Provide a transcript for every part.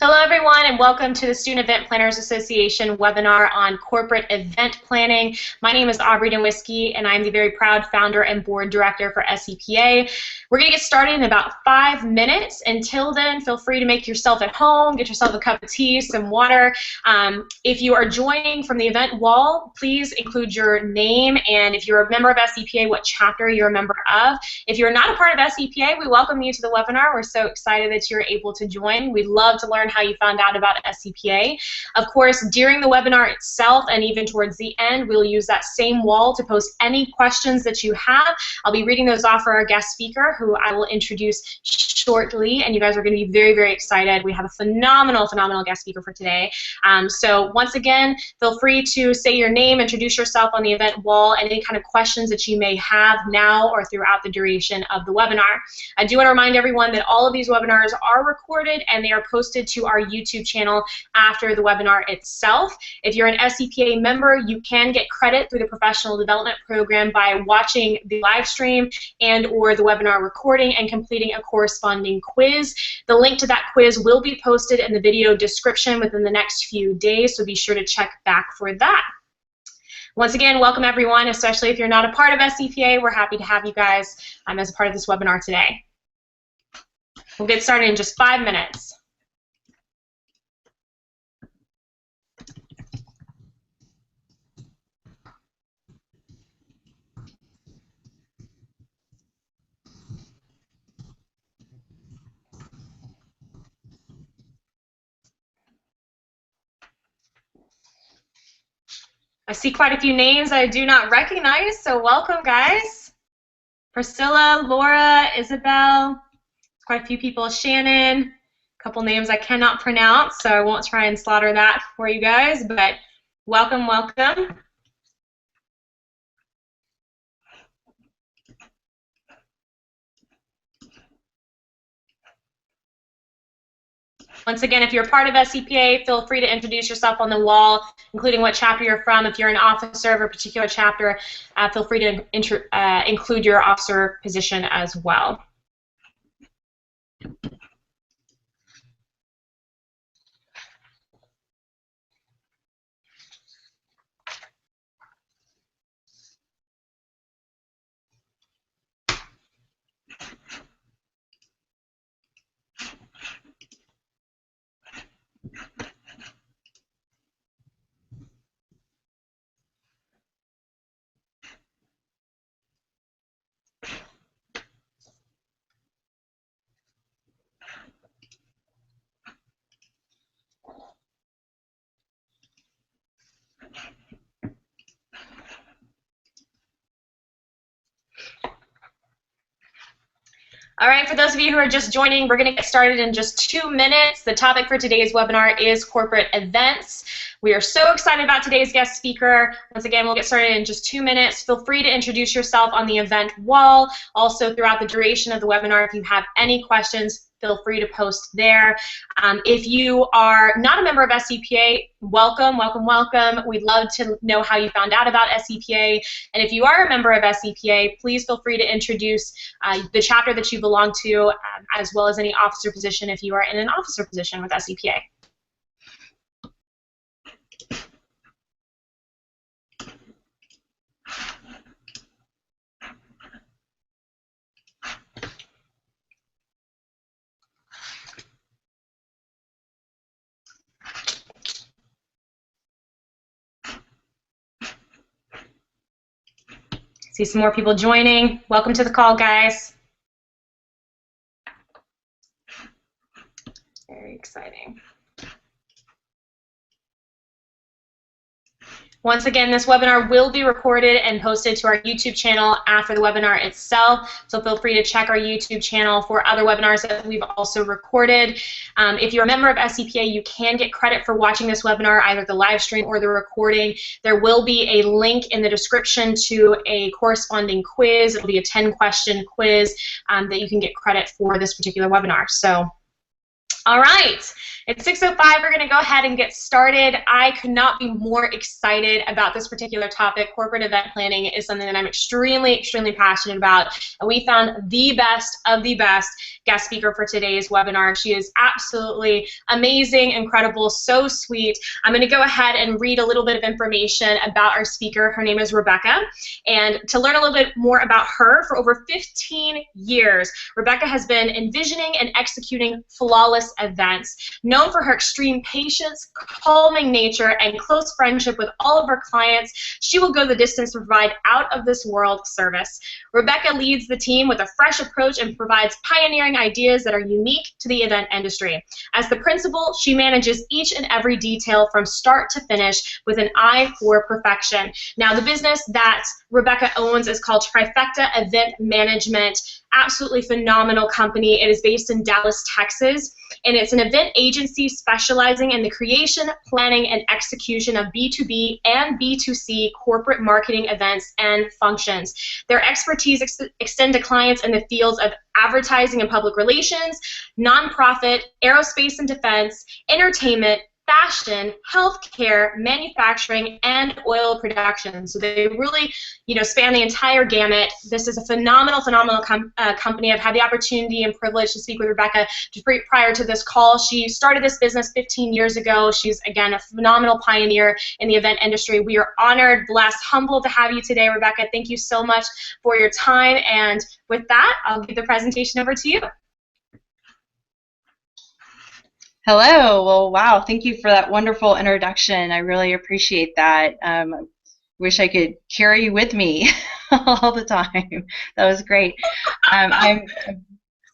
Hello everyone and welcome to the Student Event Planners Association webinar on corporate event planning. My name is Aubrey Nowinski and I'm the very proud founder and board director for SEPA. We're going to get started in about 5 minutes. Until then, feel free to make yourself at home, get yourself a cup of tea, some water. If you are joining from the event wall, please include your name and if you're a member of SEPA, what chapter you're a member of. If you're not a part of SEPA, we welcome you to the webinar. We're so excited that you're able to join. We'd love to learn how you found out about SEPA. Of course, during the webinar itself and even towards the end, we'll use that same wall to post any questions that you have. I'll be reading those off for our guest speaker, who I will introduce shortly, and you guys are going to be very, very excited. We have a phenomenal guest speaker for today. So once again, feel free to say your name, introduce yourself on the event wall, and any kind of questions that you may have now or throughout the duration of the webinar. I do want to remind everyone that all of these webinars are recorded and they are posted to our YouTube channel after the webinar itself. If you're an SEPA member, you can get credit through the Professional Development Program by watching the live stream and or the webinar recording and completing a corresponding quiz. The link to that quiz will be posted in the video description within the next few days, so be sure to check back for that. Once again, welcome everyone, especially if you're not a part of SEPA. We're happy to have you guys as a part of this webinar today. We'll get started in just 5 minutes. I see quite a few names I do not recognize, so welcome, guys. Priscilla, Laura, Isabel, quite a few people, Shannon, a couple names I cannot pronounce, so I won't try and slaughter that for you guys, but welcome, welcome. Once again, if you're part of SEPA, feel free to introduce yourself on the wall, including what chapter you're from. If you're an officer of a particular chapter, feel free to include your officer position as well. All right, for those of you who are just joining, we're going to get started in just 2 minutes. The topic for today's webinar is corporate events. We are so excited about today's guest speaker. Once again, we'll get started in just 2 minutes. Feel free to introduce yourself on the event wall. Also, throughout the duration of the webinar, if you have any questions, feel free to post there. If you are not a member of SEPA, welcome, welcome, welcome. We'd love to know how you found out about SEPA. And if you are a member of SEPA, please feel free to introduce the chapter that you belong to, as well as any officer position if you are in an officer position with SEPA. See some more people joining. Welcome to the call, guys. Very exciting. Once again, this webinar will be recorded and posted to our YouTube channel after the webinar itself, so feel free to check our YouTube channel for other webinars that we've also recorded. If you're a member of SEPA, you can get credit for watching this webinar, either the live stream or the recording. There will be a link in the description to a corresponding quiz. It will be a 10-question quiz that you can get credit for this particular webinar. So, All right, it's 6:05. We're going to go ahead and get started. I could not be more excited about this particular topic. Corporate event planning is something that I'm extremely passionate about, and we found the best of the best guest speaker for today's webinar. She is absolutely amazing, incredible, so sweet. I'm going to go ahead and read a little bit of information about our speaker. Her name is Rebecca, and to learn a little bit more about her, for over 15 years, Rebecca has been envisioning and executing flawless events. Known for her extreme patience, calming nature, and close friendship with all of her clients, she will go the distance to provide out-of-this-world service. Rebecca leads the team with a fresh approach and provides pioneering ideas that are unique to the event industry. As the principal, she manages each and every detail from start to finish with an eye for perfection. Now, the business that Rebecca owns is called Trifecta Event Management. Absolutely phenomenal company. It is based in Dallas, Texas, and it's an event agency specializing in the creation, planning, and execution of B2B and B2C corporate marketing events and functions. Their expertise extend to clients in the fields of advertising and public relations, nonprofit, aerospace and defense, entertainment, fashion, healthcare, manufacturing, and oil production. So they really, span the entire gamut. This is a phenomenal company. I've had the opportunity and privilege to speak with Rebecca prior to this call. She started this business 15 years ago. She's, again, a phenomenal pioneer in the event industry. We are honored, blessed, humbled to have you today, Rebecca. Thank you so much for your time. And with that, I'll give the presentation over to you. Hello. Well, wow. Thank you for that wonderful introduction. I really appreciate that. Wish I could carry you with me all the time. That was great. I'm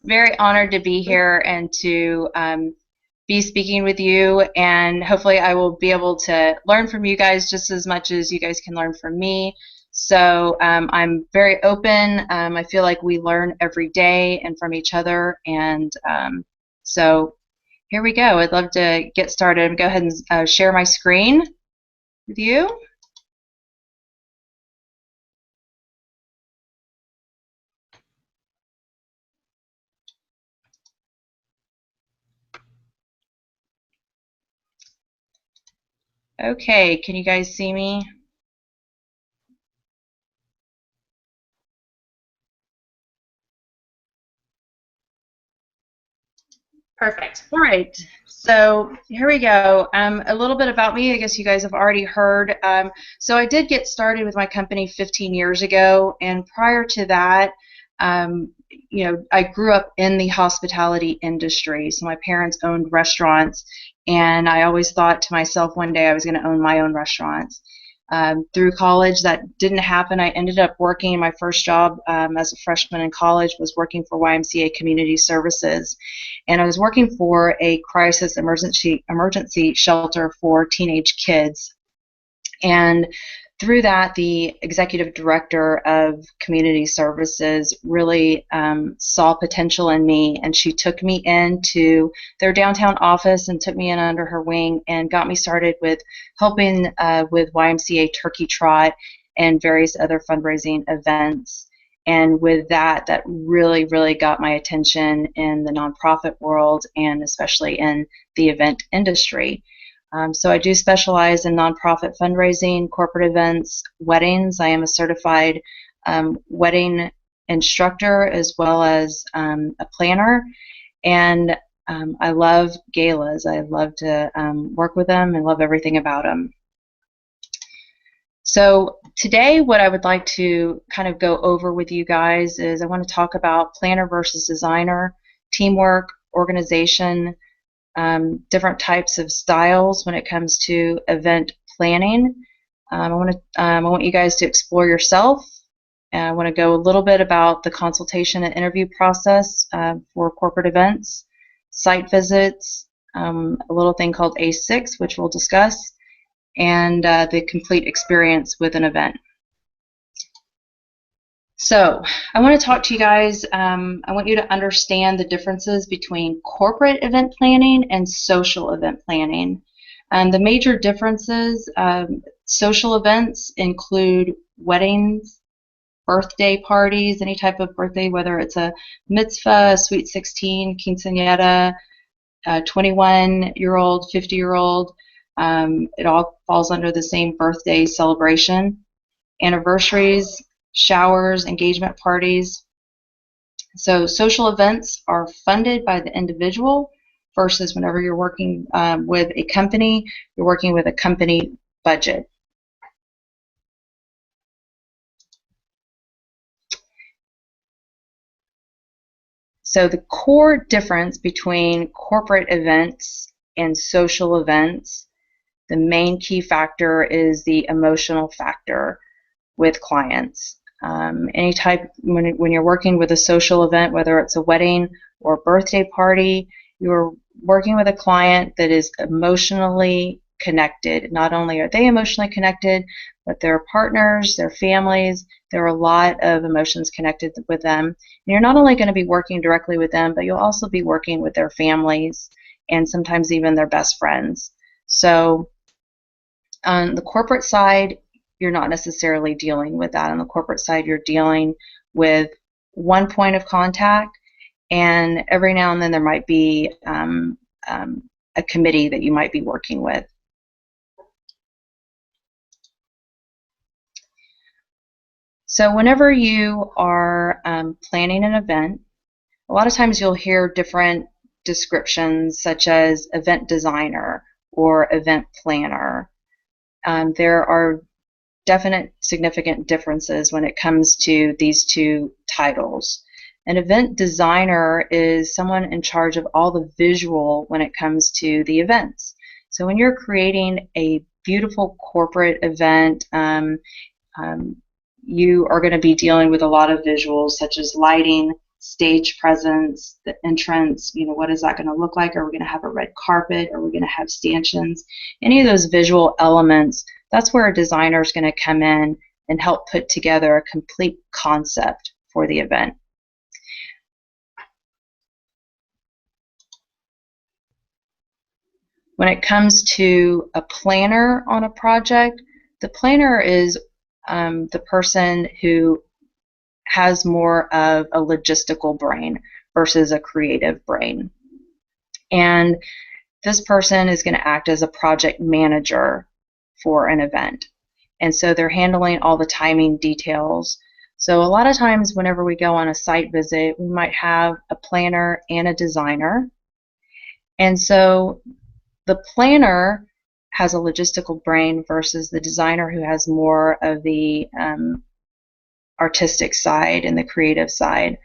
very honored to be here and to be speaking with you, and hopefully I will be able to learn from you guys just as much as you guys can learn from me. So I'm very open. I feel like we learn every day and from each other, and so here we go. I'd love to get started and go ahead and share my screen with you. Okay, can you guys see me? Perfect. All right, so here we go. A little bit about me. I guess you guys have already heard. So I did get started with my company 15 years ago, and prior to that, I grew up in the hospitality industry. So my parents owned restaurants, and I always thought to myself one day I was going to own my own restaurants. Through college, that didn't happen. I ended up working. My first job as a freshman in college was working for YMCA Community Services, and I was working for a crisis emergency shelter for teenage kids. And through that, the executive director of community services really saw potential in me, and she took me into their downtown office and took me in under her wing and got me started with helping with YMCA Turkey Trot and various other fundraising events. And with that, that really got my attention in the nonprofit world and especially in the event industry. So I do specialize in nonprofit fundraising, corporate events, weddings. I am a certified wedding instructor as well as a planner, and I love galas. I love to work with them and love everything about them. So today what I would like to kind of go over with you guys is I want to talk about planner versus designer, teamwork, organization, different types of styles when it comes to event planning. I want you guys to explore yourself. I want to go a little bit about the consultation and interview process for corporate events, site visits, a little thing called A6, which we'll discuss, and the complete experience with an event. So I want to talk to you guys. I want you to understand the differences between corporate event planning and social event planning. And the major differences, social events include weddings, birthday parties, any type of birthday, whether it's a mitzvah, a sweet 16, quinceañera, 21-year-old, 50-year-old. It all falls under the same birthday celebration. Anniversaries, showers, engagement parties. So social events are funded by the individual versus whenever you're working with a company, you're working with a company budget. So the core difference between corporate events and social events, the main key factor is the emotional factor with clients. Any type, when you're working with a social event, whether it's a wedding or a birthday party, you're working with a client that is emotionally connected. Not only are they emotionally connected, but their partners, their families, there are a lot of emotions connected with them. And you're not only going to be working directly with them, but you'll also be working with their families and sometimes even their best friends. So on the corporate side, you're not necessarily dealing with that. On the corporate side, you're dealing with one point of contact, and every now and then there might be a committee that you might be working with. So whenever you are planning an event, a lot of times you'll hear different descriptions such as event designer or event planner. There are definite significant differences when it comes to these two titles. An event designer is someone in charge of all the visual when it comes to the events. So when you're creating a beautiful corporate event, you are going to be dealing with a lot of visuals such as lighting, stage presence, the entrance, what is that going to look like? Are we going to have a red carpet? Are we going to have stanchions? Any of those visual elements, that's where a designer is going to come in and help put together a complete concept for the event. When it comes to a planner on a project, the planner is the person who has more of a logistical brain versus a creative brain. And this person is going to act as a project manager for an event. And so they're handling all the timing details. So a lot of times whenever we go on a site visit, we might have a planner and a designer. And so the planner has a logistical brain versus the designer who has more of the artistic side and the creative side.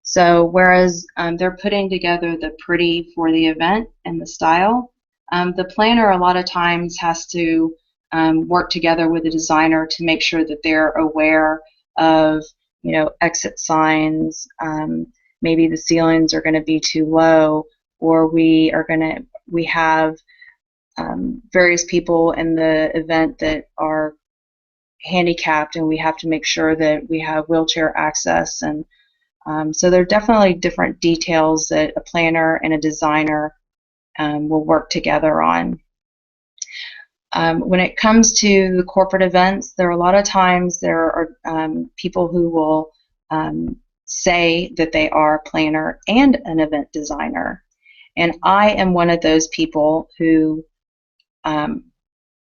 So whereas they're putting together the pretty for the event and the style, the planner a lot of times has to work together with the designer to make sure that they're aware of, exit signs, maybe the ceilings are going to be too low, or we have various people in the event that are handicapped, and we have to make sure that we have wheelchair access. And so there are definitely different details that a planner and a designer will work together on. When it comes to the corporate events, there are a lot of times there are people who will say that they are a planner and an event designer. And I am one of those people who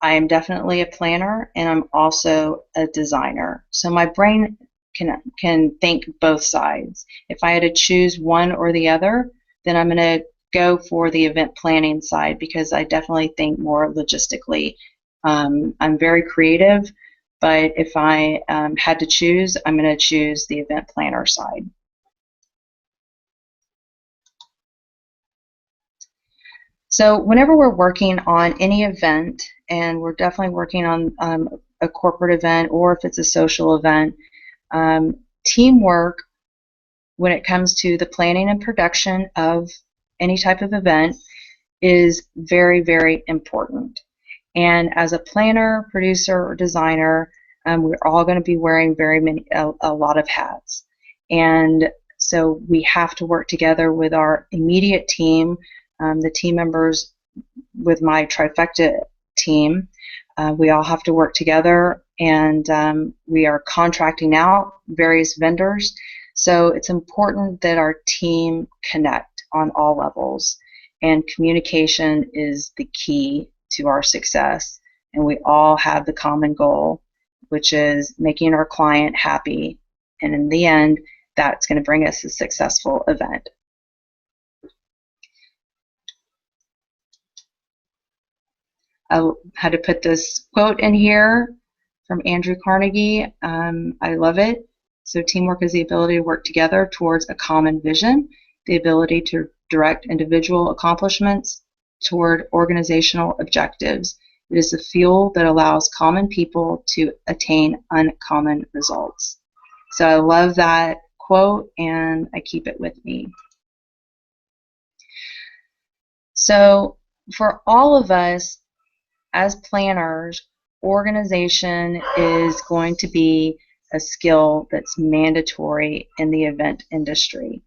I am definitely a planner, and I'm also a designer. So my brain can think both sides. If I had to choose one or the other, then I'm going to go for the event planning side because I definitely think more logistically. I'm very creative, but if I had to choose, I'm going to choose the event planner side. So whenever we're working on any event, and we're definitely working on a corporate event or if it's a social event, teamwork when it comes to the planning and production of any type of event is very, very important. And as a planner, producer, or designer, we're all going to be wearing a lot of hats. And so we have to work together with our immediate team, the team members with my trifecta team. We all have to work together, and we are contracting out various vendors. So it's important that our team connect on all levels. and communication is the key to our success. And we all have the common goal, which is making our client happy. And in the end, that's going to bring us a successful event. I had to put this quote in here from Andrew Carnegie. I love it. So teamwork is the ability to work together towards a common vision, the ability to direct individual accomplishments toward organizational objectives. It is the fuel that allows common people to attain uncommon results. So I love that quote, and I keep it with me. So for all of us as planners, organization is going to be a skill that's mandatory in the event industry.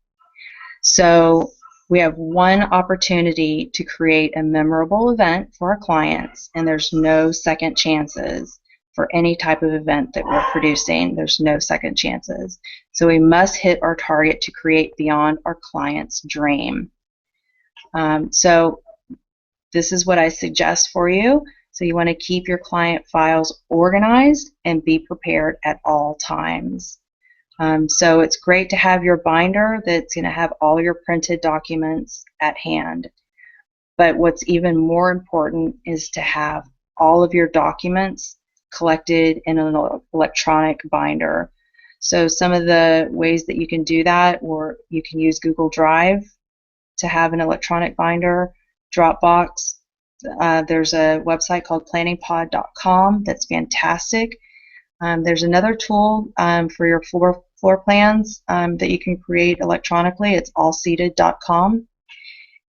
So we have one opportunity to create a memorable event for our clients, and there's no second chances for any type of event that we're producing. There's no second chances. So we must hit our target to create beyond our client's dream. So this is what I suggest for you. So you want to keep your client files organized and be prepared at all times. So it's great to have your binder that's going to have all your printed documents at hand. But what's even more important is to have all of your documents collected in an electronic binder. So some of the ways that you can do that, or you can use Google Drive to have an electronic binder, Dropbox. There's a website called planningpod.com that's fantastic. There's another tool for your floor plans that you can create electronically. It's allseated.com.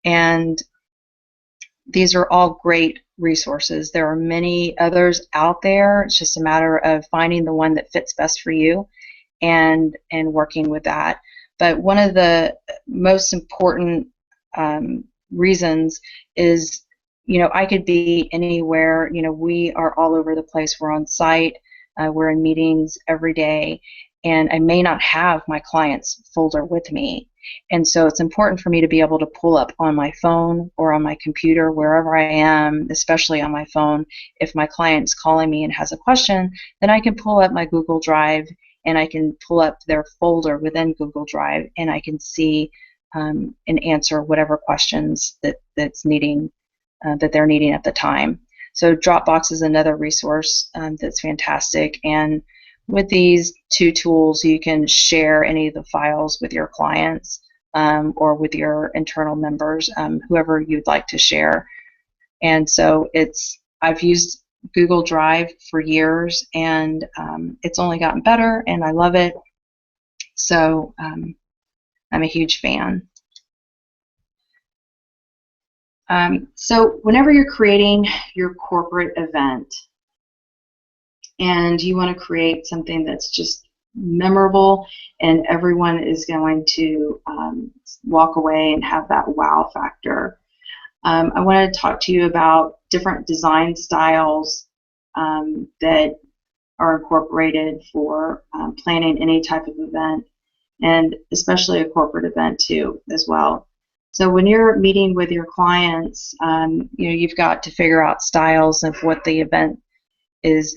And these are all great resources. There are many others out there. It's just a matter of finding the one that fits best for you and working with that. But one of the most important reasons is, I could be anywhere. We are all over the place. We're on site. We're in meetings every day, and I may not have my client's folder with me. And so it's important for me to be able to pull up on my phone or on my computer, wherever I am, especially on my phone. If my client's calling me and has a question, then I can pull up my Google Drive, and I can pull up their folder within Google Drive, and I can see and answer whatever questions that they're needing at the time. So Dropbox is another resource that's fantastic. And with these two tools, you can share any of the files with your clients or with your internal members, whoever you'd like to share. And so I've used Google Drive for years, and it's only gotten better, and I love it. So I'm a huge fan. So whenever you're creating your corporate event and you want to create something that's just memorable and everyone is going to walk away and have that wow factor, I want to talk to you about different design styles that are incorporated for planning any type of event, and especially a corporate event too as well. So when you're meeting with your clients, you've got to figure out styles of what the event is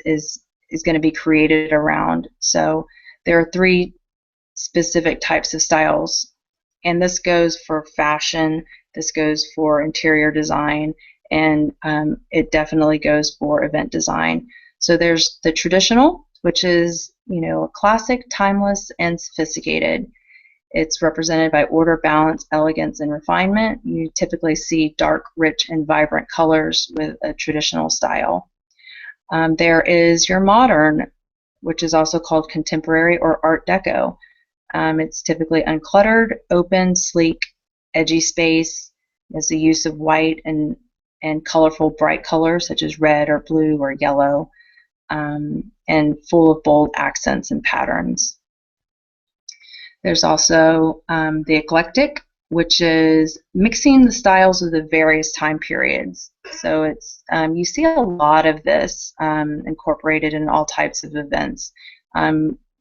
going to be created around. So there are 3 specific types of styles, and this goes for fashion, this goes for interior design, and it definitely goes for event design. So there's the traditional, which is classic, timeless, and sophisticated. It's represented by order, balance, elegance, and refinement. You typically see dark, rich, and vibrant colors with a traditional style. There is your modern, which is also called contemporary or Art Deco. It's typically uncluttered, open, sleek, edgy space. There's the use of white and colorful, bright colors such as red or blue or yellow, and full of bold accents and patterns. There's also the eclectic, which is mixing the styles of the various time periods. So it's you see a lot of this incorporated in all types of events.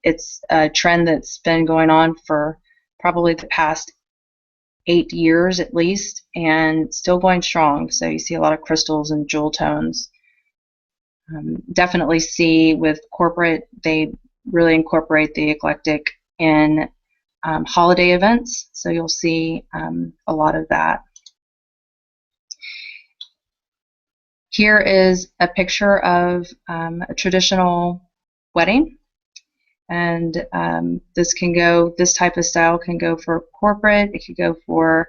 It's a trend that's been going on for probably the past 8 years at least, and still going strong. So you see a lot of crystals and jewel tones. Definitely see with corporate, they really incorporate the eclectic in holiday events. So you'll see a lot of that. Here is a picture of a traditional wedding. And this type of style can go for corporate, it could go for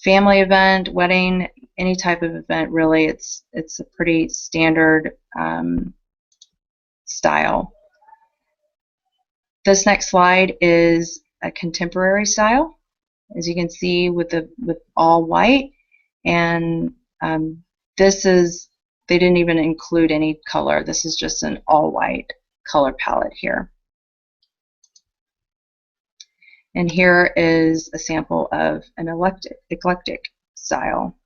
family event, wedding, any type of event really. It's a pretty standard style. This next slide is a contemporary style, as you can see with all white, and they didn't even include any color. This is just an all white color palette here. And here is a sample of an eclectic style.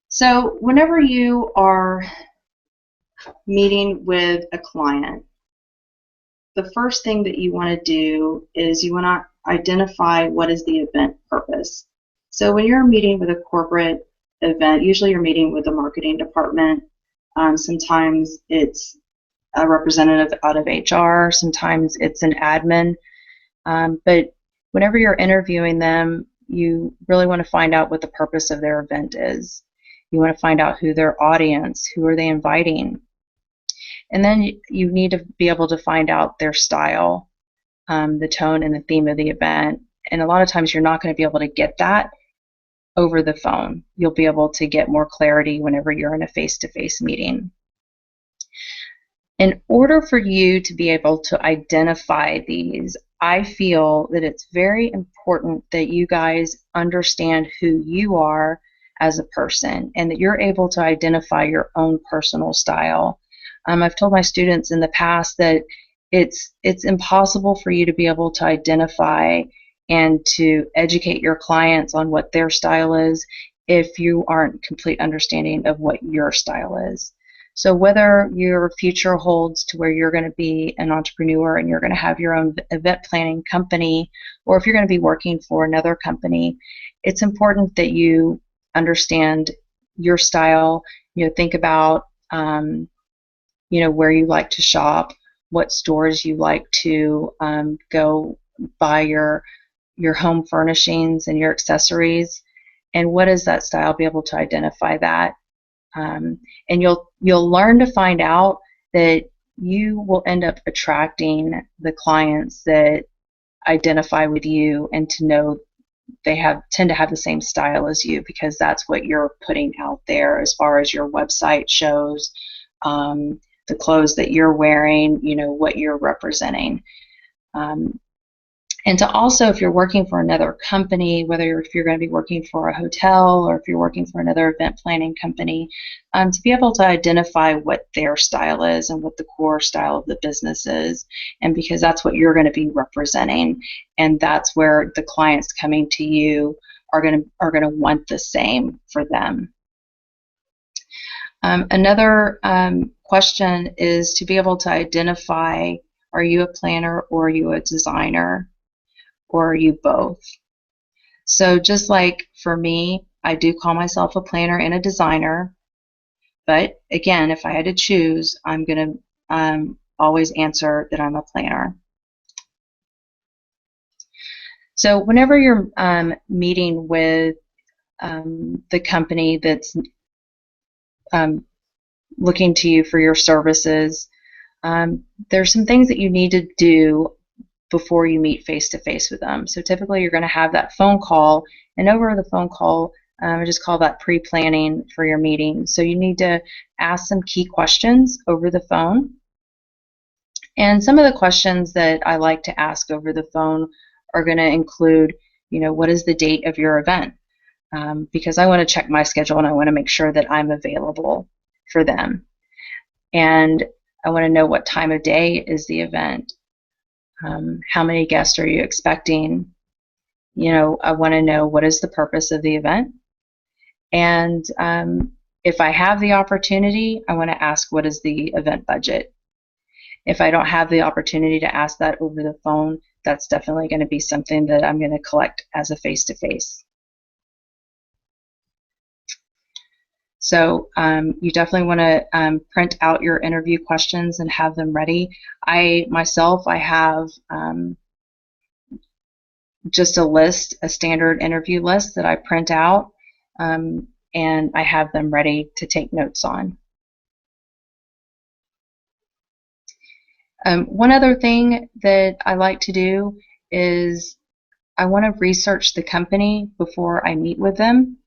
So whenever you are meeting with a client, the first thing that you want to do is you want to identify what is the event purpose. So when you're meeting with a corporate event, usually you're meeting with the marketing department. Sometimes it's a representative out of HR. Sometimes it's an admin. But whenever you're interviewing them, you really want to find out what the purpose of their event is. You want to find out who their audience, who are they inviting. And then you need to be able to find out their style, the tone and the theme of the event. And a lot of times you're not going to be able to get that over the phone. You'll be able to get more clarity whenever you're in a face-to-face meeting. In order for you to be able to identify these, I feel that it's very important that you guys understand who you are as a person and that you're able to identify your own personal style. I've told my students in the past that it's impossible for you to be able to identify and to educate your clients on what their style is if you aren't complete understanding of what your style is. So whether your future holds to where you're going to be an entrepreneur and you're going to have your own event planning company, or if you're going to be working for another company, it's important that you understand your style. Think about where you like to shop, what stores you like to go buy your home furnishings and your accessories, and what is that style. Be able to identify that, and you'll learn to find out that you will end up attracting the clients that identify with you and to know they tend to have the same style as you, because that's what you're putting out there as far as your website shows, the clothes that you're wearing, what you're representing. And to also, if you're working for another company, if you're going to be working for a hotel or if you're working for another event planning company, to be able to identify what their style is and what the core style of the business is, and because that's what you're going to be representing, and that's where the clients coming to you are going to want the same for them. Another question is to be able to identify, are you a planner or are you a designer? Or are you both? So just like for me, I do call myself a planner and a designer. But again, if I had to choose, I'm going to always answer that I'm a planner. So whenever you're meeting with the company that's looking to you for your services, there's some things that you need to do before you meet face-to-face with them. So typically you're going to have that phone call, and over the phone call, I just call that pre-planning for your meeting. So you need to ask some key questions over the phone. And some of the questions that I like to ask over the phone are going to include, what is the date of your event? Because I want to check my schedule and I want to make sure that I'm available for them. And I want to know what time of day is the event. How many guests are you expecting? I want to know what is the purpose of the event. And if I have the opportunity, I want to ask what is the event budget. If I don't have the opportunity to ask that over the phone, that's definitely going to be something that I'm going to collect as a face-to-face. So you definitely want to print out your interview questions and have them ready. I have just a list, a standard interview list that I print out, and I have them ready to take notes on. One other thing that I like to do is I want to research the company before I meet with them,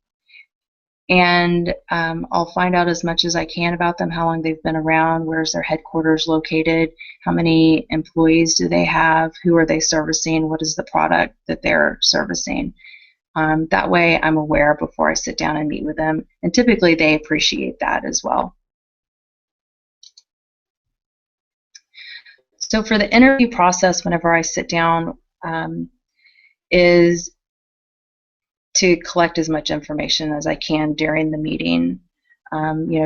and I'll find out as much as I can about them, how long they've been around, where's their headquarters located, how many employees do they have, who are they servicing, what is the product that they're servicing. That way I'm aware before I sit down and meet with them, and typically they appreciate that as well. So for the interview process, whenever I sit down, is to collect as much information as I can during the meeting,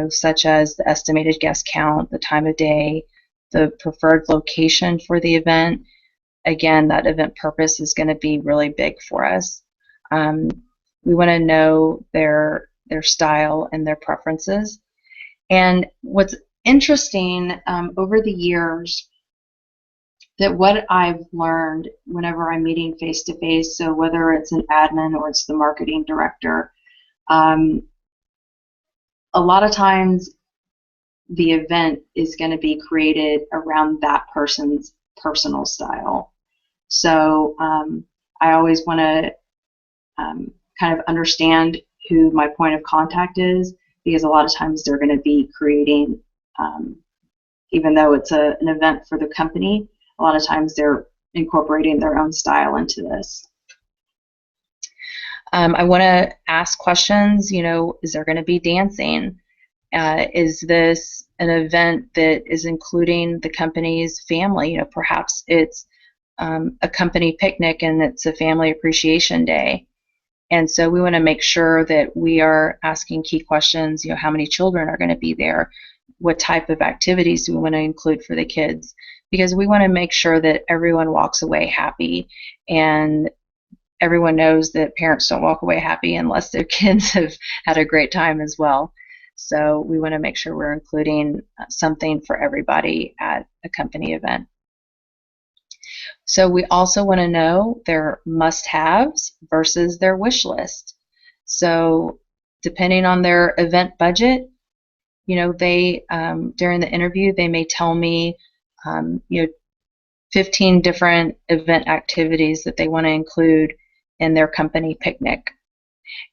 such as the estimated guest count, the time of day, the preferred location for the event. Again, that event purpose is going to be really big for us. We want to know their style and their preferences. And what's interesting over the years, that what I've learned whenever I'm meeting face-to-face, so whether it's an admin or it's the marketing director, a lot of times the event is going to be created around that person's personal style. So I always want to kind of understand who my point of contact is, because a lot of times they're going to be creating, even though it's an event for the company, a lot of times they're incorporating their own style into this. I want to ask questions, is there going to be dancing? Is this an event that is including the company's family? Perhaps it's a company picnic and it's a family appreciation day. And so we want to make sure that we are asking key questions, how many children are going to be there? What type of activities do we want to include for the kids? Because we want to make sure that everyone walks away happy, and everyone knows that parents don't walk away happy unless their kids have had a great time as well. So we want to make sure we're including something for everybody at a company event. So we also want to know their must-haves versus their wish list. So depending on their event budget, they during the interview they may tell me 15 different event activities that they want to include in their company picnic.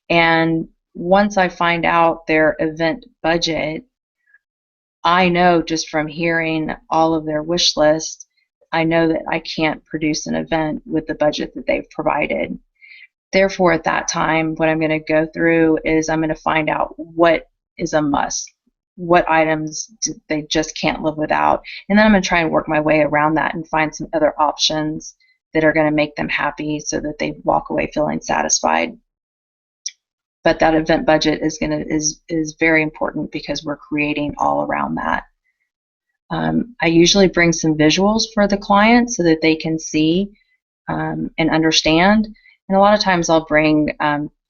And once I find out their event budget, I know just from hearing all of their wish lists, I know that I can't produce an event with the budget that they've provided. Therefore, at that time, what I'm going to go through is I'm going to find out what is a must. What items they just can't live without, and then I'm going to try and work my way around that and find some other options that are going to make them happy so that they walk away feeling satisfied. But that event budget is very important because we're creating all around that. I usually bring some visuals for the client so that they can see and understand, and a lot of times I'll bring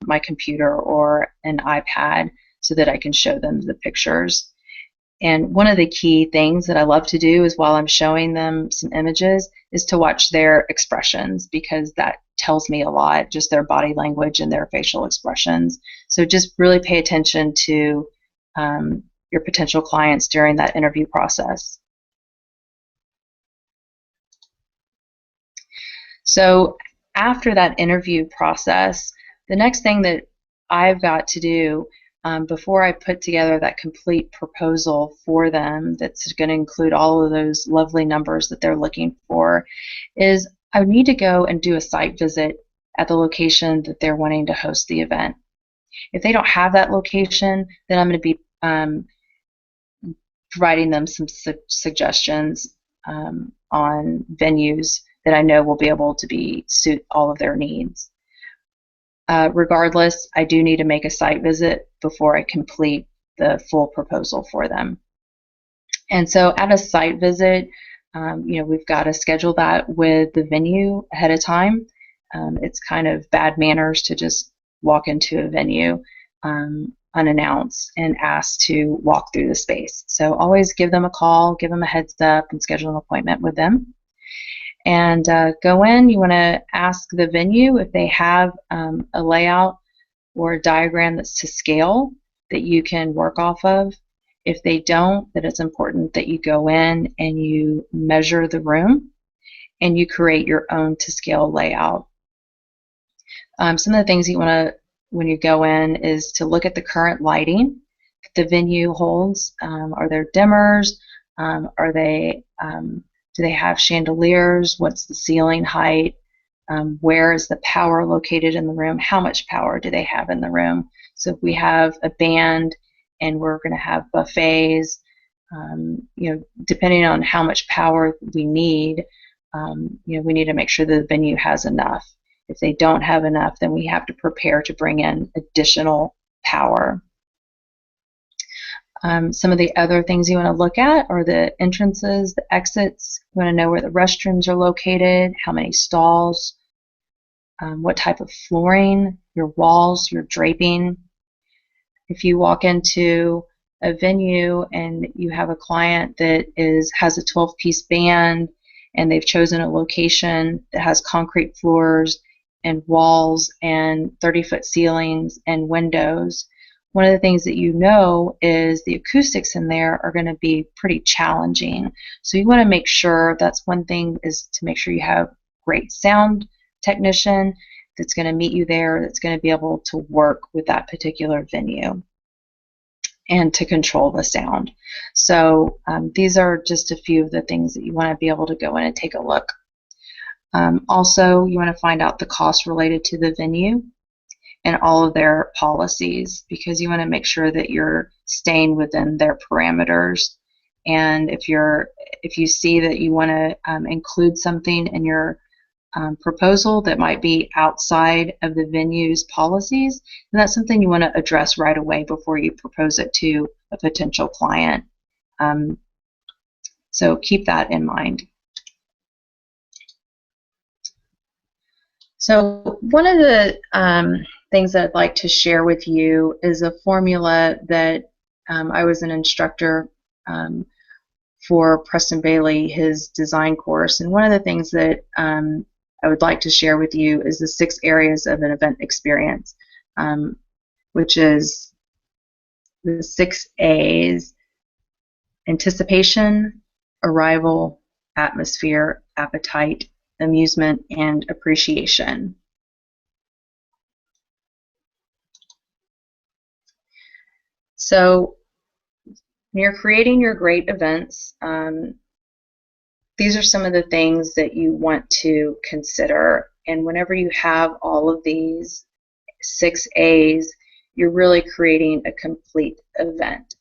my computer or an iPad so that I can show them the pictures. And one of the key things that I love to do is while I'm showing them some images is to watch their expressions, because that tells me a lot, just their body language and their facial expressions. So just really pay attention to your potential clients during that interview process. So after that interview process, the next thing that I've got to do before I put together that complete proposal for them that's going to include all of those lovely numbers that they're looking for is I would need to go and do a site visit at the location that they're wanting to host the event. If they don't have that location, then I'm going to be providing them some suggestions on venues that I know will be able to suit all of their needs. Regardless, I do need to make a site visit before I complete the full proposal for them. And so at a site visit, we've got to schedule that with the venue ahead of time. It's kind of bad manners to just walk into a venue unannounced and ask to walk through the space. So always give them a call, give them a heads up, and schedule an appointment with them. And go in. You want to ask the venue if they have a layout or a diagram that's to scale that you can work off of. If they don't, then it's important that you go in and you measure the room and you create your own to scale layout. Some of the things you want to, when you go in, is to look at the current lighting that the venue holds. Are there dimmers? Do they have chandeliers? What's the ceiling height? Where is the power located in the room? How much power do they have in the room? So if we have a band and we're going to have buffets, depending on how much power we need, we need to make sure that the venue has enough. If they don't have enough, then we have to prepare to bring in additional power. Some of the other things you want to look at are the entrances, the exits. You want to know where the restrooms are located, how many stalls, what type of flooring, your walls, your draping. If you walk into a venue and you have a client that has a 12-piece band and they've chosen a location that has concrete floors and walls and 30-foot ceilings and windows, one of the things that you know is the acoustics in there are going to be pretty challenging. So you want to make sure, that's one thing, is to make sure you have great sound technician that's going to meet you there, that's going to be able to work with that particular venue and to control the sound. So these are just a few of the things that you want to be able to go in and take a look. Also, you want to find out the costs related to the venue and all of their policies, because you want to make sure that you're staying within their parameters. And if you see that you want to include something in your proposal that might be outside of the venue's policies, then that's something you want to address right away before you propose it to a potential client. So keep that in mind. So one of the things that I'd like to share with you is a formula that I was an instructor for Preston Bailey, his design course. And one of the things that I would like to share with you is the 6 areas of an event experience, which is the 6 A's: anticipation, arrival, atmosphere, appetite, amusement, and appreciation. So when you're creating your great events, these are some of the things that you want to consider. And whenever you have all of these 6 A's, you're really creating a complete event.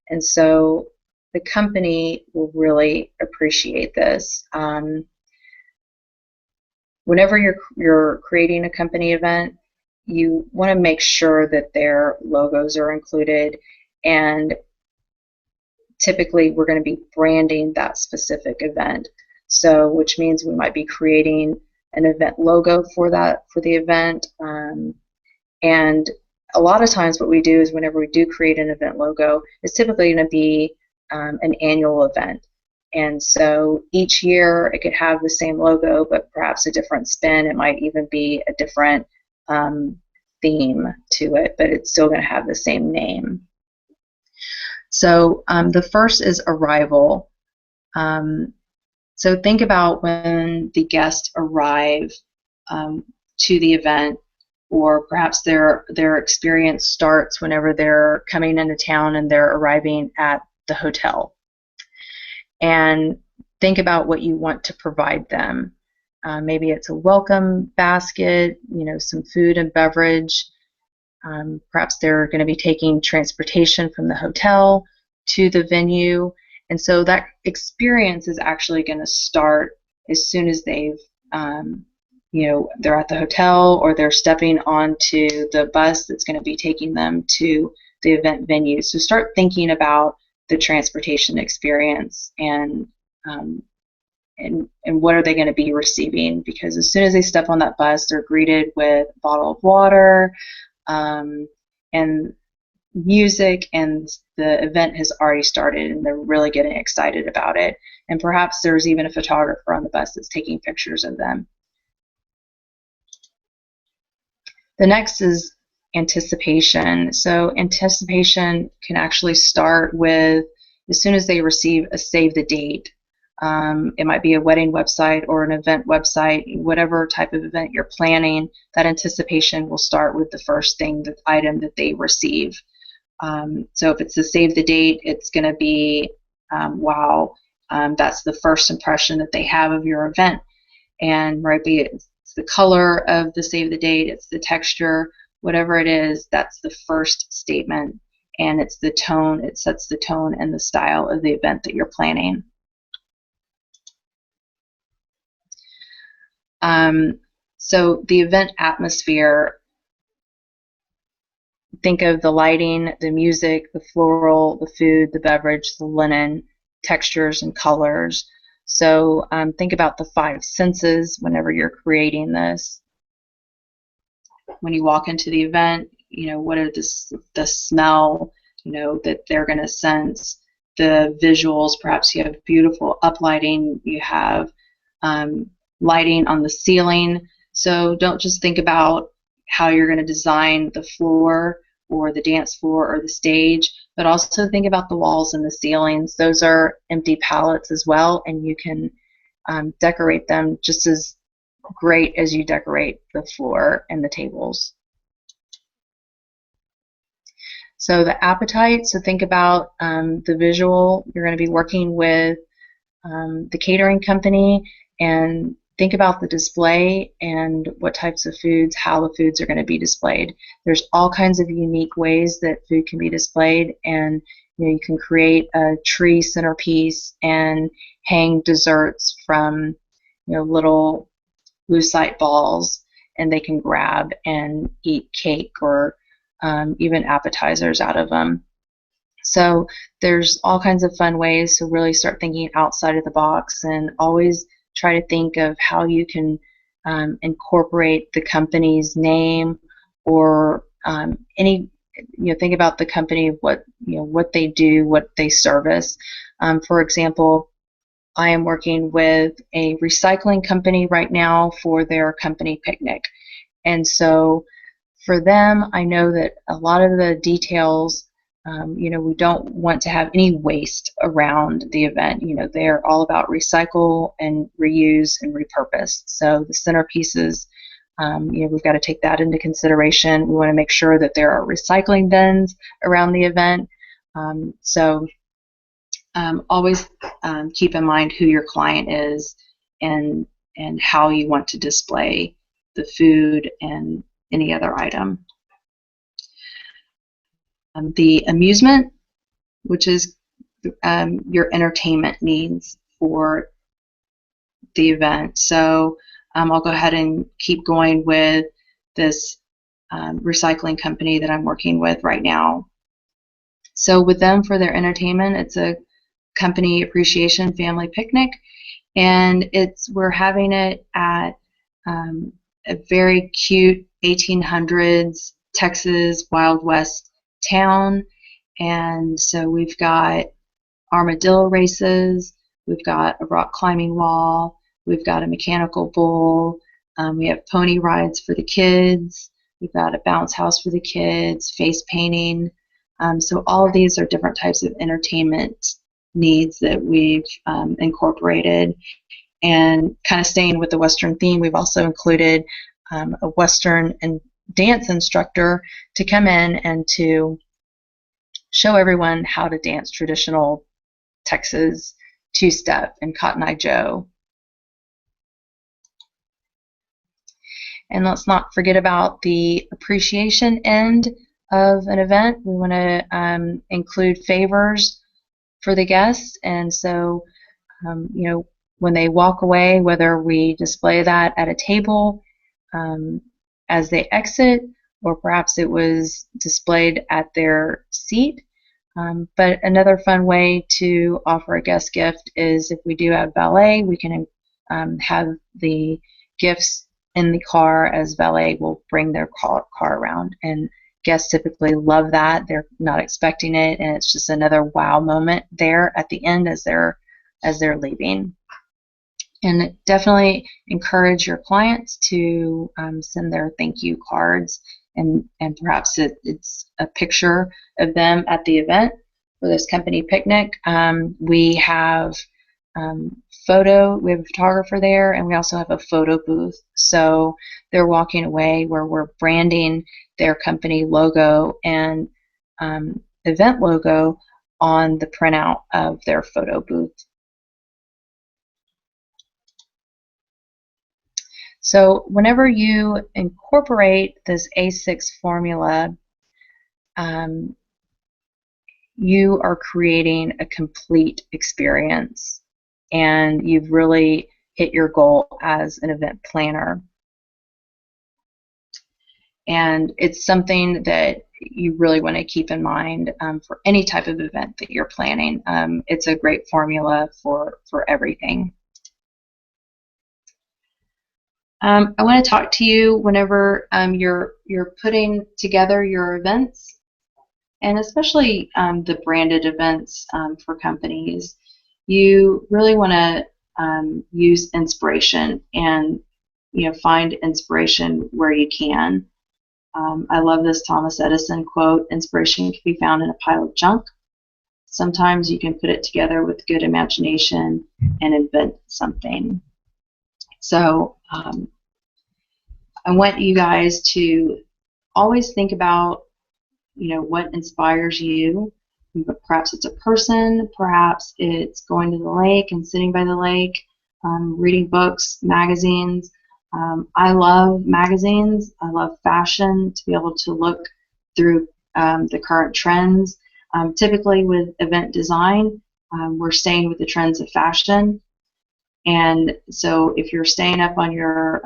And so the company will really appreciate this. Whenever you're creating a company event, you want to make sure that their logos are included, and typically we're going to be branding that specific event. So, which means we might be creating an event logo for the event. And a lot of times what we do is, whenever we do create an event logo, it's typically going to be an annual event. And so each year it could have the same logo, but perhaps a different spin. It might even be a different theme to it, but it's still going to have the same name. So the first is arrival. So think about when the guests arrive to the event, or perhaps their experience starts whenever they're coming into town and they're arriving at the hotel. And think about what you want to provide them. Maybe it's a welcome basket, some food and beverage. Perhaps they're going to be taking transportation from the hotel to the venue. And so that experience is actually going to start as soon as they're at the hotel, or they're stepping onto the bus that's going to be taking them to the event venue. So start thinking about the transportation experience and and what are they going to be receiving, because as soon as they step on that bus, they're greeted with a bottle of water and music, and the event has already started and they're really getting excited about it. And perhaps there's even a photographer on the bus that's taking pictures of them. The next is anticipation. So anticipation can actually start with as soon as they receive a save the date. It might be a wedding website or an event website, whatever type of event you're planning, that anticipation will start with the first thing, the item that they receive. So if it's a save the date, it's going to be, wow, that's the first impression that they have of your event. And right, be it it's the color of the save the date, it's the texture, whatever it is, that's the first statement. And it's the tone, it sets the tone and the style of the event that you're planning. So the event atmosphere, think of the lighting, the music, the floral, the food, the beverage, the linen, textures, and colors. So think about the 5 senses whenever you're creating this. When you walk into the event, what are the smell, that they're going to sense, the visuals, perhaps you have beautiful uplighting, you have lighting on the ceiling. So don't just think about how you're going to design the floor or the dance floor or the stage, but also think about the walls and the ceilings. Those are empty palettes as well, and you can decorate them just as great as you decorate the floor and the tables. So the appetite, so think about the visual. You're going to be working with the catering company, and think about the display and what types of foods, how the foods are going to be displayed. There's all kinds of unique ways that food can be displayed, and you can create a tree centerpiece and hang desserts from little lucite balls, and they can grab and eat cake or even appetizers out of them. So there's all kinds of fun ways to really start thinking outside of the box, and always try to think of how you can incorporate the company's name or think about the company, what they do, what they service. For example, I am working with a recycling company right now for their company picnic, and so for them, I know that a lot of the details, we don't want to have any waste around the event. They're all about recycle and reuse and repurpose. So the centerpieces, we've got to take that into consideration. We want to make sure that there are recycling bins around the event. Always keep in mind who your client is and how you want to display the food and any other item. The amusement, which is your entertainment needs for the event. So I'll go ahead and keep going with this recycling company that I'm working with right now. So with them, for their entertainment, it's a company appreciation family picnic, and we're having it at a very cute 1800s Texas Wild West town. And so we've got armadillo races, we've got a rock climbing wall, we've got a mechanical bull, we have pony rides for the kids, we've got a bounce house for the kids, face painting. So all of these are different types of entertainment needs that we've incorporated. And kind of staying with the Western theme, we've also included a Western and dance instructor to come in and to show everyone how to dance traditional Texas two-step and Cotton Eye Joe. And let's not forget about the appreciation end of an event. We want to include favors for the guests, and so when they walk away, whether we display that at a table as they exit, or perhaps it was displayed at their seat, But another fun way to offer a guest gift is if we do have valet, we can have the gifts in the car as valet will bring their car around. And guests typically love that. They're not expecting it, and it's just another wow moment there at the end as they're leaving. And definitely encourage your clients to send their thank you cards, and perhaps it's a picture of them at the event for this company picnic. We have we have a photographer there, and we also have a photo booth. So they're walking away where we're branding their company logo and event logo on the printout of their photo booth. So whenever you incorporate this A6 formula, you are creating a complete experience, and you've really hit your goal as an event planner. And it's something that you really want to keep in mind for any type of event that you're planning. It's a great formula for everything. I want to talk to you whenever you're putting together your events, and especially the branded events for companies. You really want to use inspiration, and find inspiration where you can. I love this Thomas Edison quote: "Inspiration can be found in a pile of junk. Sometimes you can put it together with good imagination and invent something." So I want you guys to always think about, what inspires you. Perhaps it's a person, perhaps it's going to the lake and sitting by the lake, reading books, magazines. I love magazines. I love fashion, to be able to look through the current trends. Typically with event design, we're staying with the trends of fashion. And so if you're staying up on your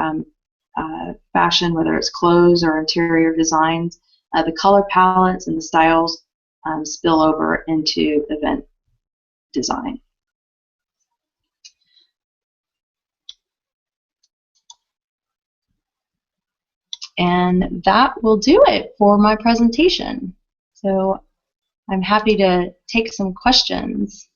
fashion, whether it's clothes or interior designs, the color palettes and the styles spill over into event design. And that will do it for my presentation. So I'm happy to take some questions.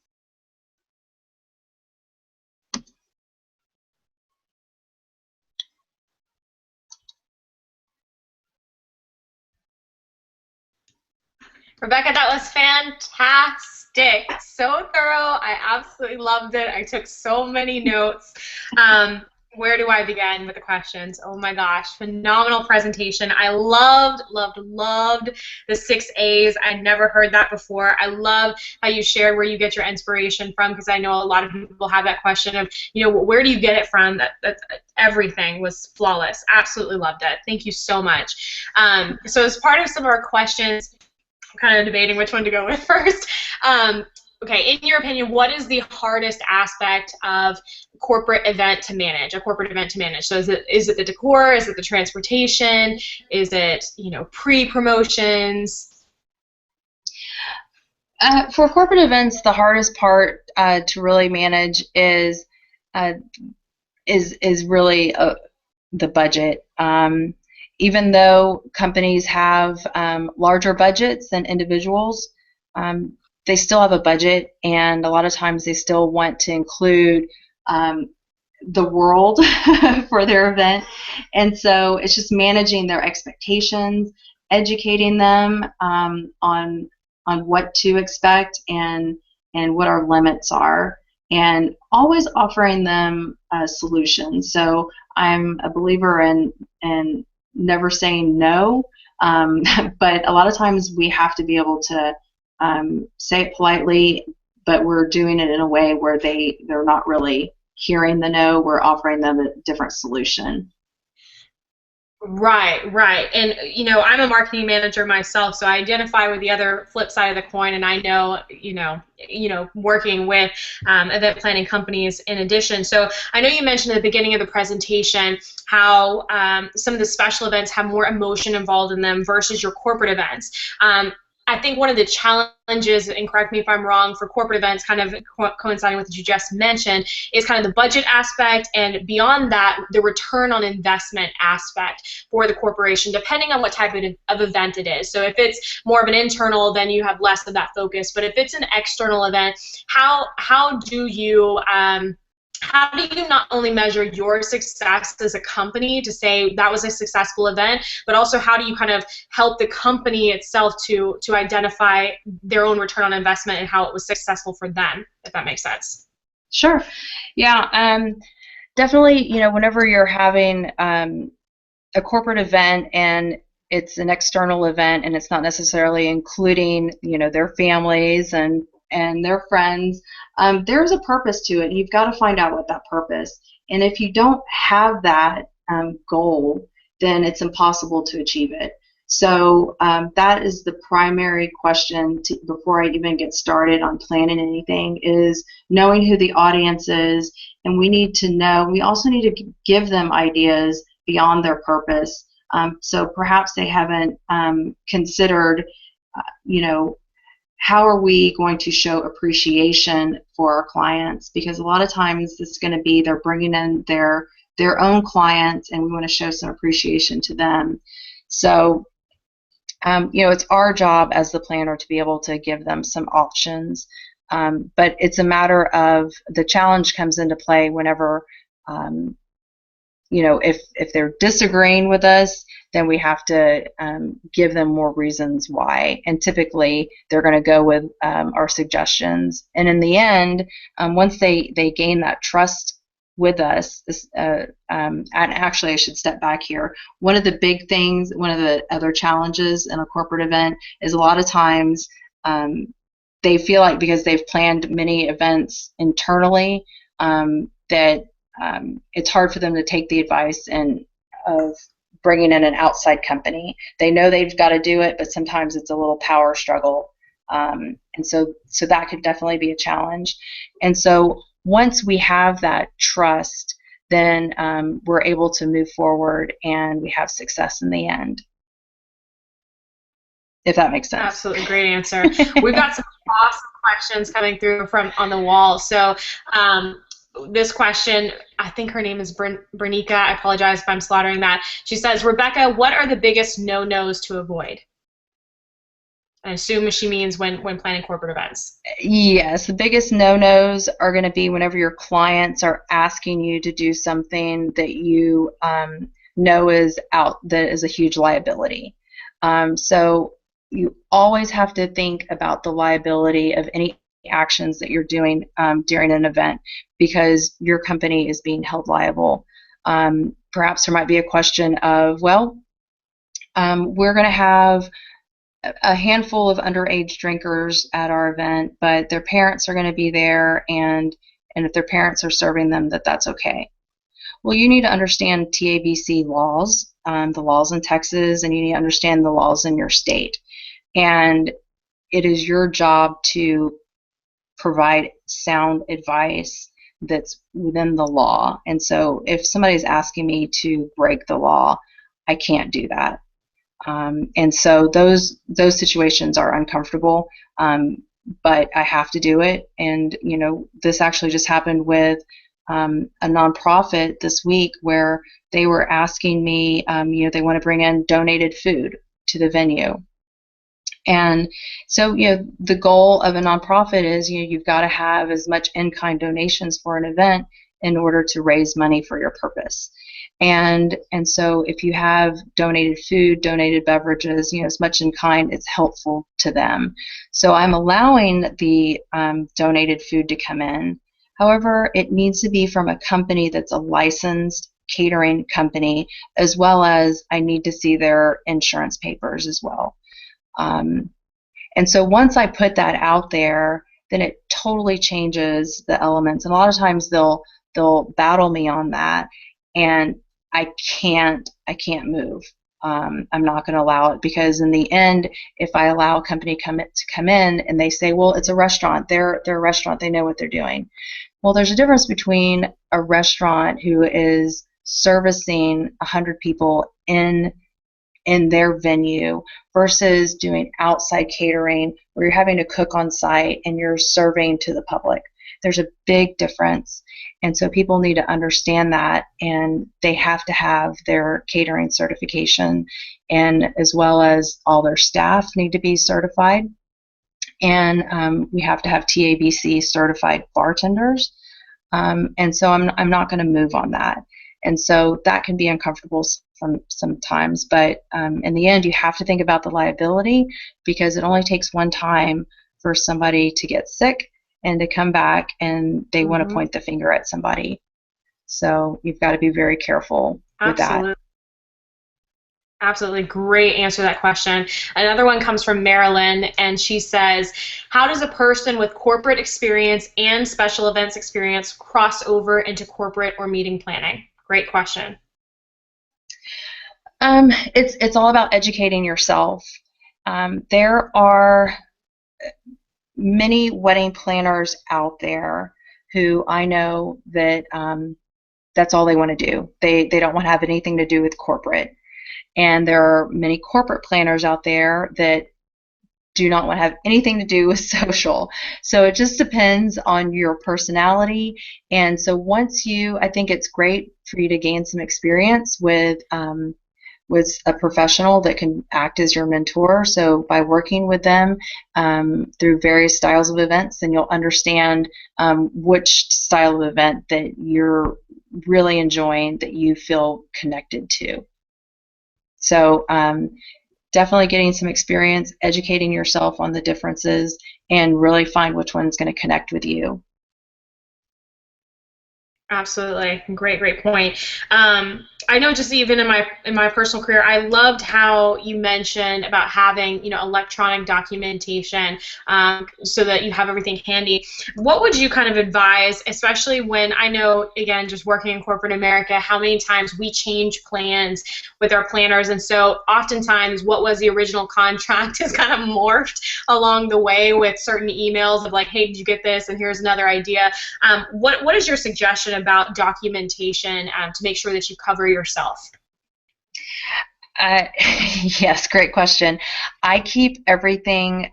Rebecca, that was fantastic. So thorough. I absolutely loved it. I took so many notes. Where do I begin with the questions? Oh my gosh, phenomenal presentation. I loved the 6 A's. I'd never heard that before. I love how you shared where you get your inspiration from, because I know a lot of people have that question of, where do you get it from? That everything was flawless. Absolutely loved it. Thank you so much. So as part of some of our questions, I'm kind of debating which one to go with first. Okay, in your opinion, what is the hardest aspect of a corporate event to manage? So is it the decor? Is it the transportation? Is it pre-promotions? For corporate events, the hardest part to really manage is really the budget. Even though companies have larger budgets than individuals, they still have a budget, and a lot of times they still want to include the world for their event. And so it's just managing their expectations, educating them on what to expect and what our limits are, and always offering them solutions. So I'm a believer in never saying no, but a lot of times we have to be able to say it politely, but we're doing it in a way where they're not really hearing the no. We're offering them a different solution. Right. And, I'm a marketing manager myself, so I identify with the other flip side of the coin, and I know, working with event planning companies in addition. So I know you mentioned at the beginning of the presentation how some of the special events have more emotion involved in them versus your corporate events. I think one of the challenges, and correct me if I'm wrong, for corporate events, kind of coinciding with what you just mentioned, is kind of the budget aspect, and beyond that, the return on investment aspect for the corporation, depending on what type of event it is. So if it's more of an internal, then you have less of that focus. But if it's an external event, how do you how do you not only measure your success as a company to say that was a successful event, but also how do you kind of help the company itself to identify their own return on investment and how it was successful for them, if that makes sense? Sure. Yeah. Definitely. Whenever you're having a corporate event and it's an external event and it's not necessarily including their families and their friends, there's a purpose to it, and you've got to find out what that purpose. And if you don't have that goal, then it's impossible to achieve it. So that is the primary question before I even get started on planning anything, is knowing who the audience is, and we need to know. We also need to give them ideas beyond their purpose. So perhaps they haven't considered, how are we going to show appreciation for our clients? Because a lot of times it's going to be they're bringing in their own clients, and we want to show some appreciation to them. So, it's our job as the planner to be able to give them some options. But it's a matter of the challenge comes into play whenever, if they're disagreeing with us, then we have to give them more reasons why. And typically, they're going to go with our suggestions. And in the end, once they gain that trust with us, and actually I should step back here. One of the big things, one of the other challenges in a corporate event is a lot of times they feel like because they've planned many events internally that it's hard for them to take the advice of bringing in an outside company. They know they've got to do it, but sometimes it's a little power struggle. And so that could definitely be a challenge. And so once we have that trust, then we're able to move forward and we have success in the end. If that makes sense. Absolutely, great answer. We've got some awesome questions coming through from on the wall. So this question, I think her name is Bernica. I apologize if I'm slaughtering that. She says, Rebecca, what are the biggest no-nos to avoid? I assume she means when planning corporate events. Yes, the biggest no-nos are going to be whenever your clients are asking you to do something that you know that is a huge liability. So you always have to think about the liability of any actions that you're doing during an event, because your company is being held liable. Perhaps there might be a question of, well, we're going to have a handful of underage drinkers at our event, but their parents are going to be there, and if their parents are serving them, that's okay. Well, you need to understand TABC laws, the laws in Texas, and you need to understand the laws in your state. And it is your job to provide sound advice that's within the law. And so if somebody's asking me to break the law, I can't do that. And so those situations are uncomfortable, but I have to do it. And this actually just happened with a nonprofit this week where they were asking me, they want to bring in donated food to the venue. And so, the goal of a nonprofit is, you've got to have as much in-kind donations for an event in order to raise money for your purpose. And so if you have donated food, donated beverages, as much in kind, it's helpful to them. So I'm allowing the donated food to come in. However, it needs to be from a company that's a licensed catering company, as well as I need to see their insurance papers as well. And so once I put that out there, then it totally changes the elements. And a lot of times they'll battle me on that, and I can't move. I'm not going to allow it, because in the end, if I allow a company to come in and they say, well, it's a restaurant, they're a restaurant, they know what they're doing. Well, there's a difference between a restaurant who is servicing 100 people in in their venue versus doing outside catering where you're having to cook on site and you're serving to the public. There's a big difference. And so people need to understand that, and they have to have their catering certification, and as well as all their staff need to be certified. And we have to have TABC certified bartenders. And so I'm not going to move on that. And so that can be uncomfortable sometimes, but in the end, you have to think about the liability, because it only takes one time for somebody to get sick and to come back and they want to point the finger at somebody. So you've got to be very careful with that. Absolutely. Great answer to that question. Another one comes from Marilyn, and she says, how does a person with corporate experience and special events experience cross over into corporate or meeting planning? Great question. It's all about educating yourself. There are many wedding planners out there who I know that that's all they want to do. They don't want to have anything to do with corporate. And there are many corporate planners out there that do not want to have anything to do with social. So it just depends on your personality. And so I think it's great for you to gain some experience with a professional that can act as your mentor. So by working with them through various styles of events, then you'll understand which style of event that you're really enjoying, that you feel connected to. So definitely getting some experience, educating yourself on the differences, and really find which one's going to connect with you. Absolutely. Great point. I know just even in my personal career, I loved how you mentioned about having, electronic documentation so that you have everything handy. What would you kind of advise, especially when I know, again, just working in corporate America, how many times we change plans with our planners, and so oftentimes what was the original contract is kind of morphed along the way with certain emails of like, hey, did you get this? And here's another idea. What is your suggestion about documentation to make sure that you cover yourself? Yes, great question. I keep everything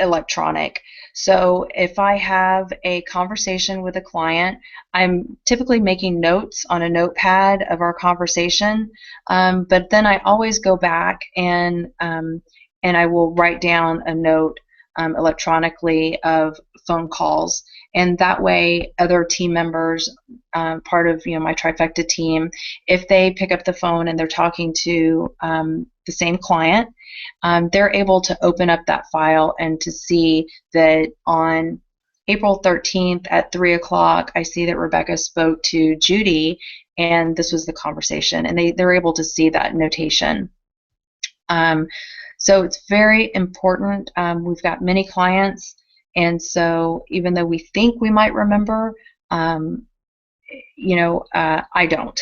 electronic. So if I have a conversation with a client, I'm typically making notes on a notepad of our conversation, but then I always go back and I will write down a note electronically of phone calls, and that way other team members, part of my trifecta team, if they pick up the phone and they're talking to the same client, they're able to open up that file and to see that on April 13th at 3 o'clock, I see that Rebecca spoke to Judy, and this was the conversation, and they're able to see that notation. So it's very important. We've got many clients, and so even though we think we might remember, I don't.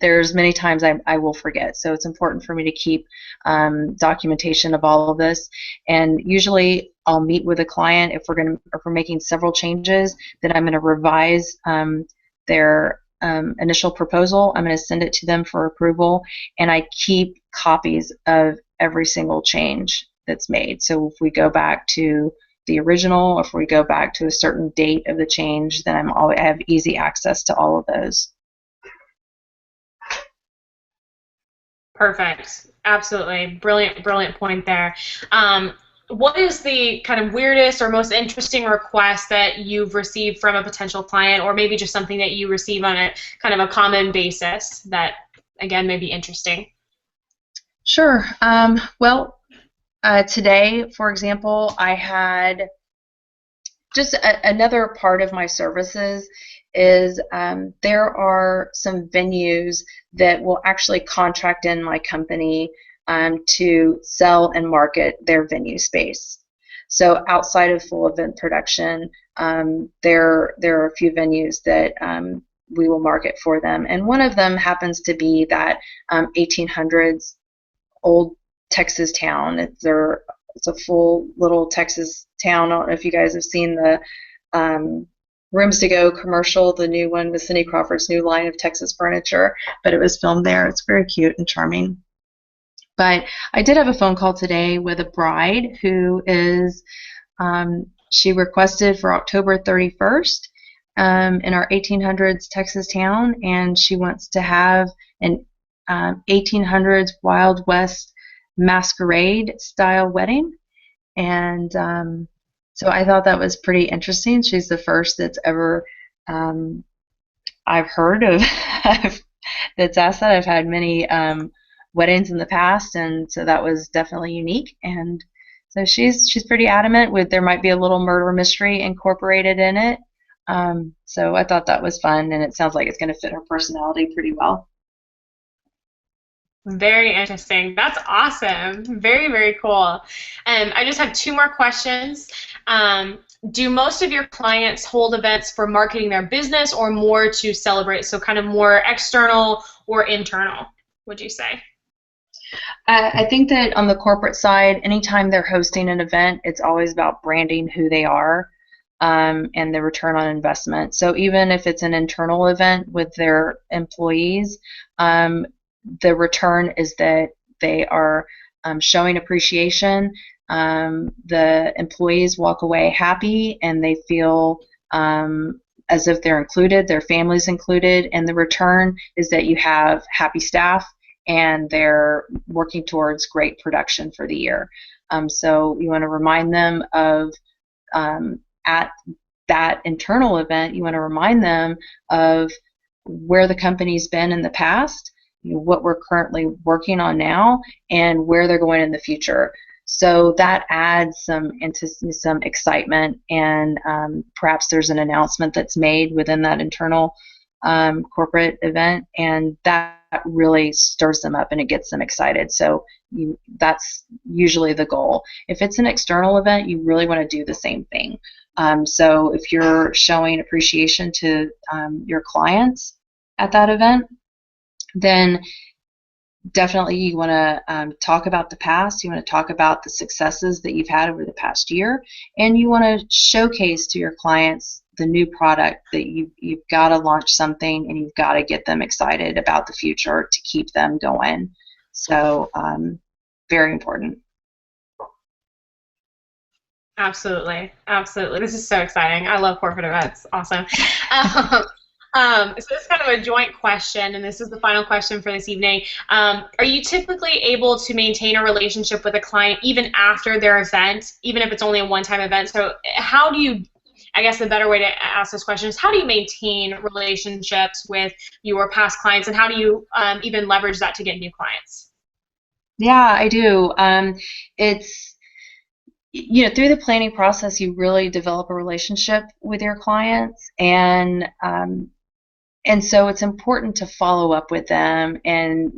There's many times I will forget. So it's important for me to keep documentation of all of this. And usually I'll meet with a client if we're making several changes. Then I'm going to revise their initial proposal. I'm going to send it to them for approval, and I keep copies of every single change that's made. So if we go back to the original, if we go back to a certain date of the change, then I have easy access to all of those. Perfect. Absolutely. Brilliant point there. What is the kind of weirdest or most interesting request that you've received from a potential client, or maybe just something that you receive on a kind of a common basis that, again, may be interesting? Sure. Today, for example, I had just another part of my services is there are some venues that will actually contract in my company to sell and market their venue space. So outside of full event production, there are a few venues that we will market for them, and one of them happens to be that 1800s old Texas town. It's a full little Texas town. I don't know if you guys have seen the Rooms to Go commercial, the new one with Cindy Crawford's new line of Texas furniture, but it was filmed there. It's very cute and charming. But I did have a phone call today with a bride who is, she requested for October 31st in our 1800s Texas town, and she wants to have an 1800s Wild West masquerade style wedding. And so I thought that was pretty interesting. She's the first that's ever I've heard of that's asked that. I've had many weddings in the past, and so that was definitely unique. And so she's pretty adamant with there might be a little murder mystery incorporated in it. So I thought that was fun, and it sounds like it's going to fit her personality pretty well. Very interesting. That's awesome. Very, very cool. I just have two more questions. Do most of your clients hold events for marketing their business or more to celebrate? So kind of more external or internal, would you say? I think that on the corporate side, anytime they're hosting an event, it's always about branding who they are and the return on investment. So even if it's an internal event with their employees, the return is that they are showing appreciation. The employees walk away happy and they feel as if they're included, their family's included, and the return is that you have happy staff and they're working towards great production for the year. So you want to remind them of, at that internal event, you want to remind them of where the company's been in the past, what we're currently working on now, and where they're going in the future. So that adds some excitement, and perhaps there's an announcement that's made within that internal corporate event, and that really stirs them up and it gets them excited. So that's usually the goal. If it's an external event, you really want to do the same thing. So if you're showing appreciation to your clients at that event, then definitely you want to talk about the past. You want to talk about the successes that you've had over the past year, and you want to showcase to your clients the new product that you've got to launch something, and you've got to get them excited about the future to keep them going. So very important. Absolutely, absolutely. This is so exciting. I love corporate events. Awesome. So this is kind of a joint question, and this is the final question for this evening. Are you typically able to maintain a relationship with a client even after their event, even if it's only a one-time event? So how do you, I guess the better way to ask this question is, how do you maintain relationships with your past clients, and how do you even leverage that to get new clients? Yeah, I do. It's, through the planning process, you really develop a relationship with your clients, and so it's important to follow up with them and,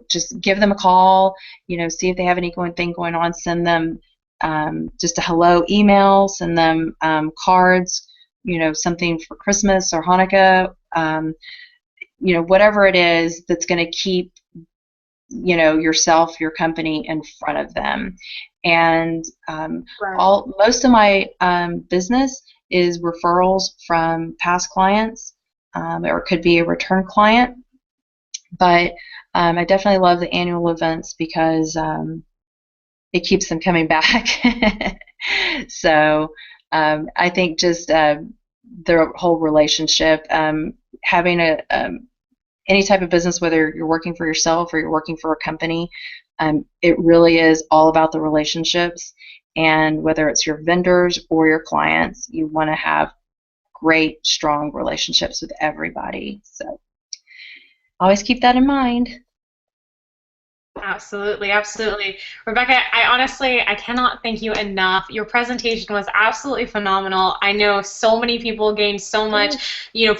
just give them a call, see if they have anything going on, send them just a hello email, send them cards, something for Christmas or Hanukkah, whatever it is that's going to keep, yourself, your company in front of them. And Right. most of my business is referrals from past clients. Or it could be a return client, but I definitely love the annual events because it keeps them coming back. So I think just the whole relationship, having any type of business, whether you're working for yourself or you're working for a company, it really is all about the relationships. And whether it's your vendors or your clients, you want to have great, strong relationships with everybody. So always keep that in mind. Absolutely, absolutely. Rebecca, I cannot thank you enough. Your presentation was absolutely phenomenal. I know so many people gained so much,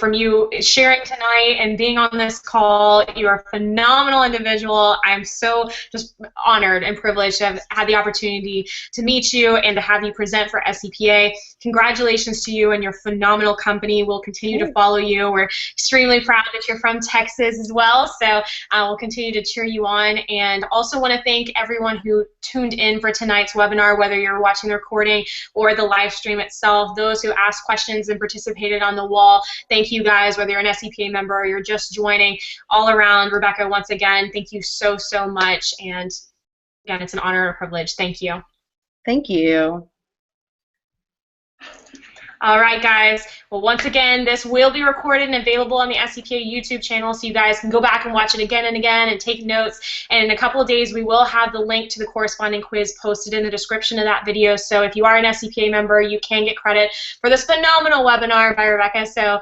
from you sharing tonight and being on this call. You are a phenomenal individual. I'm so just honored and privileged to have had the opportunity to meet you and to have you present for SCPA. Congratulations to you and your phenomenal company. We'll continue to follow you. We're extremely proud that you're from Texas as well, so we'll continue to cheer you on. And also want to thank everyone who tuned in for tonight's webinar, whether you're watching the recording or the live stream itself, those who asked questions and participated on the wall. Thank you guys, whether you're an SCPA member or you're just joining. All around, Rebecca, once again, thank you so, so much. And Again, it's an honor and a privilege. Thank you. Thank you. All right, guys. Well, once again, this will be recorded and available on the SCPA YouTube channel, so you guys can go back and watch it again and again and take notes. And in a couple of days, we will have the link to the corresponding quiz posted in the description of that video. So if you are an SCPA member, you can get credit for this phenomenal webinar by Rebecca. So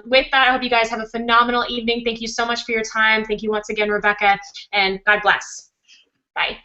with that, I hope you guys have a phenomenal evening. Thank you so much for your time. Thank you once again, Rebecca, and God bless. Bye.